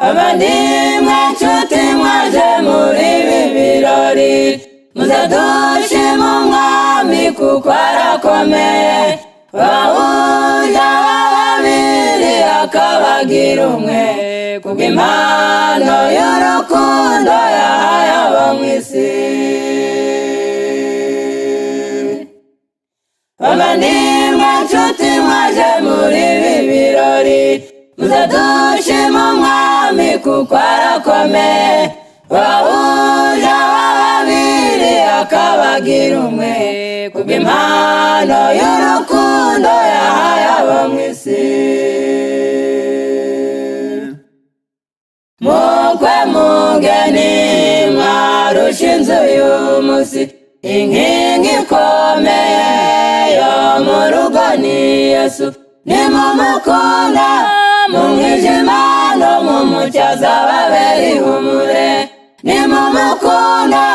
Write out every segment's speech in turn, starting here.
abavandimwe nshuti mwaje muri ibi birori muze dushime umwami kuko arakomeye bahuje babiri akabagira umwe kubw'impano y'urukundo yahaye abo mu isi abavandimwe nshuti mwaje muri ibi birori muze dushime umwami kuko arakomeye bahuje babiri akabagira umwe kubw'impano y'urukundo yahaye abo mu isi mukwe mugeni mwarusha inzu y'umusi inkingi ikomeye yo mu rugo ni Yesu nimumukunda mu mwijima no mu mucyo azababera ihumure nimumukunda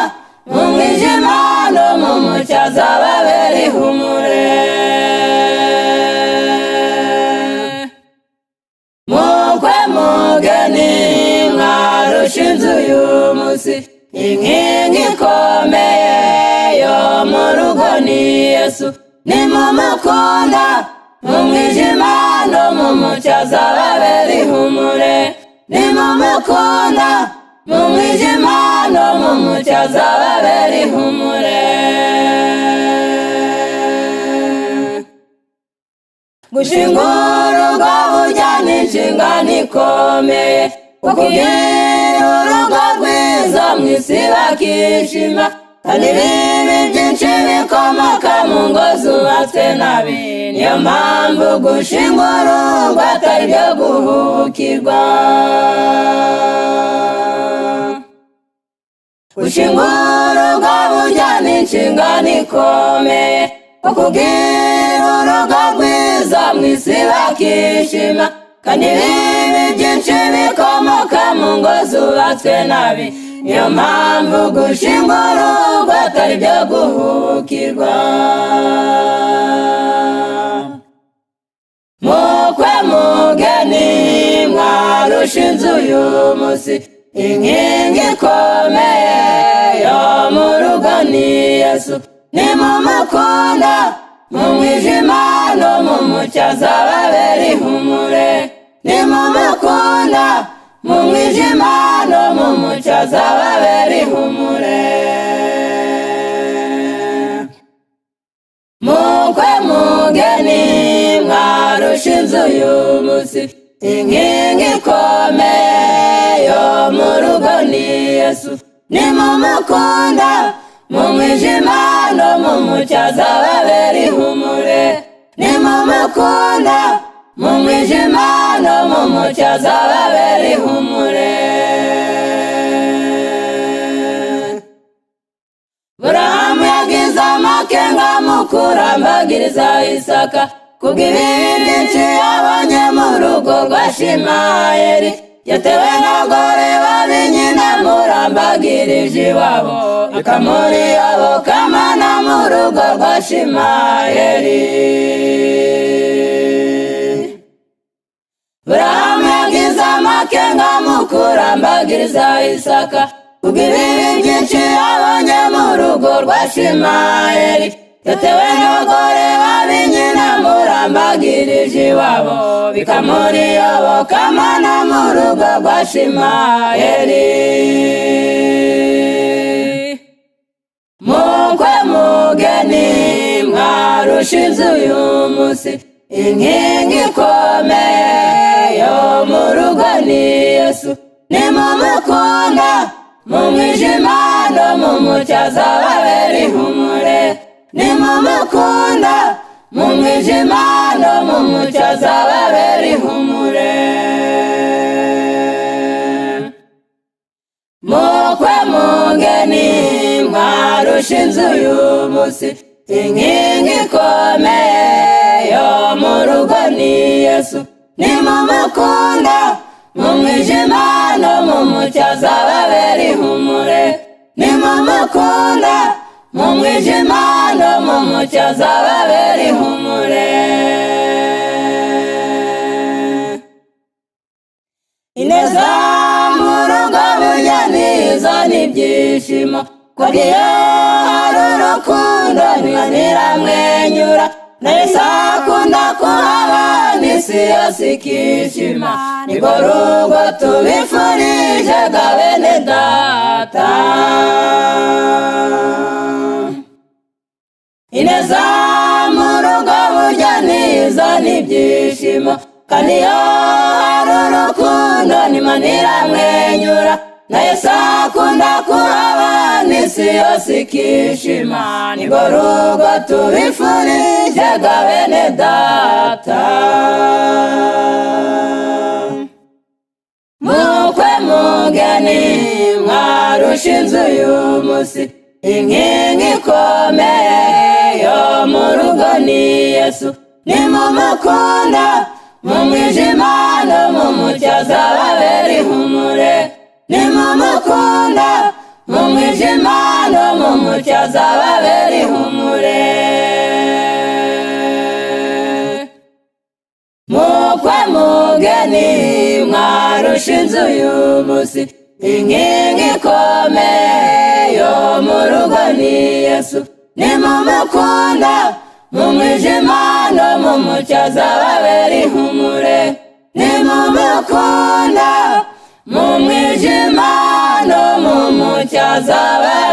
mu mwijima no mu mucyo azababera ihumure mukwe mugeni mwarusha inzu y'umusi inkingi ikomeye yo mu rugo ni Yesu nimumukunda mu mwijima no mu mucyo azababera ihumure nimumukunda mu mwijima no mu mucyo azababera ihumure gushinga urugo burya ni inshingano ikomeye kukugira urugo rwiza mu isi bakishima kandi ibibi byinshi bikomoka mu ngo zubatswe nabi niyo mpamvu gushinga urugo atari byo guhubukirwa gushinga urugo burya ni inshingano ikomeye kukugira urugo rwiza mu isi bakishima kandi ibibi byinshi bikomoka mu ngo zubatswe nabi niyo mpamvu gushinga urugo atari byo guhubukirwa mukwe mugeni mwarusha inzu y'umusi inkingi ikomeye yo mu rugo ni Yesu nimumukunda mu mwijima no mu mucyo azababera ihumure nimumukunda mu mwijima no mu mucyo azababera ihumure mukwe mugeni mwarusha inzu y'umusi inkingi ikomeye yo mu rugo ni Yesu nimumukunda mu mwijima no mu mucyo azababera ihumure nimumukunda mu mwijima no mu mucyo azababera ihumure Burahamu yagize amakenga mu kurambagiriza Isaka kubw'ibibi byinshi yabonye mu rugo rwa Ishimayeli yatewe n'abagore babi nyina murambagirije iwabo akamuriyobokamana mu rugo rwa Ishimayeli Burahamu yagize amakenga mu kurambagiriza Isaka kubw'ibibi byinshi yabonye mu rugo rwa Ishimayeli yatewe n'abagore babi nyina murambagirije iwabo bikamuriyobokamana mu rugo rwa Ishimayeli mukwe mugeni mwarusha inzu y'umusi inkingi ikomeye yo mu rugo ni Yesu nimumukunda mu mwijima no mu mucyo azababera ihumure nimumukunda mu mwijima no mu mucyo azababera ihumure mukwe mugeni mwarusha inzu y'umusi inkingi ikomeye yo mu rugo ni Yesu nimumukunda mu mwijima no mu mucyo azababera ihumure nimumukunda mu mwijima no mu mucyo azababera ihumure ineza mu rugo burya nizana ibyishimo, ko iyo hari urukundo ntiramwenyura, na Yesu akunda kuhaba n'isi yose ikishima, nirwo rugo tubifurije ga bene data. Ineza mu rugo burya nizana ibyishimo, kandi iyo hari urukundo n'Imana iramwenyura, na Yesu akunda kuhaba n'isi yose ikishima, nirwo rugo tubifurije ga bene data. Mukwe mugeni mwarushinze uyu munsi, inkingi ikomeye yo mu rugo ni Yesu, nimumukunda mu mwijima no mu mucyo azababera ihumure, nimumukunda mu mwijima no mu mucyo azababera ihumure. Mukwe mugeni mwarushinze uyu munsi, inkingi ikomeye yo mu rugo ni Yesu, nimumukunda mu mwijima no mu mucyo azababera ihumure, nimumukunda mu mwijima no mu mucyo azababera